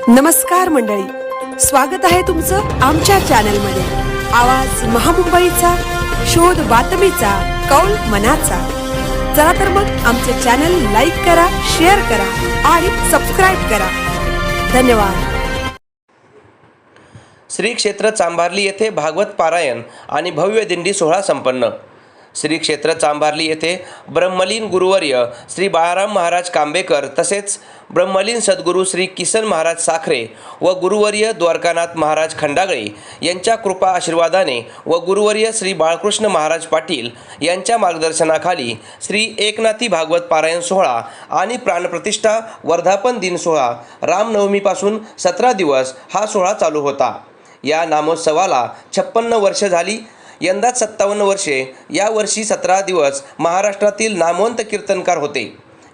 नमस्कार मंडळी, स्वागत आहे तुमचं आमच्या चॅनलमध्ये। आवाज महामुंबईचा, शोध बातमीचा, कौल मनाचा। चला तर मग आमचे चॅनल लाईक करा, शेअर करा आणि सबस्क्राईब करा। धन्यवाद। श्री क्षेत्र चांभारली येथे भागवत पारायण आणि भव्य दिंडी सोहळा संपन्न। श्री क्षेत्र चांभारली येथे ब्रह्मलीन गुरुवर्य श्री बाळाराम महाराज कांबेकर तसेच ब्रह्मलीन सद्गुरू श्री किसन महाराज साखरे व गुरुवर्य द्वारकानाथ महाराज खंडागळे यांच्या कृपा आशीर्वादाने व गुरुवर्य श्री बाळकृष्ण महाराज पाटील यांच्या मार्गदर्शनाखाली श्री एकनाथी भागवत पारायण सोहळा आणि प्राणप्रतिष्ठा वर्धापन दिन सोहळा रामनवमीपासून 17 दिवस हा सोहळा चालू होता। या नामोत्सवाला 56 वर्ष झाली। यंदा 57 वर्षे, या वर्षी 17 दिवस महाराष्ट्रातील नामवंत कीर्तनकार होते।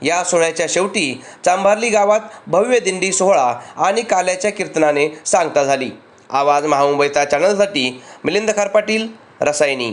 या सोहळ्याच्या शेवटी चांभारली गावात भव्य दिंडी सोहळा आणि काल्याच्या कीर्तनाने सांगता झाली। आवाज महामुंबईचा चॅनलसाठी मिलिंद खार पाटील, रसायनी।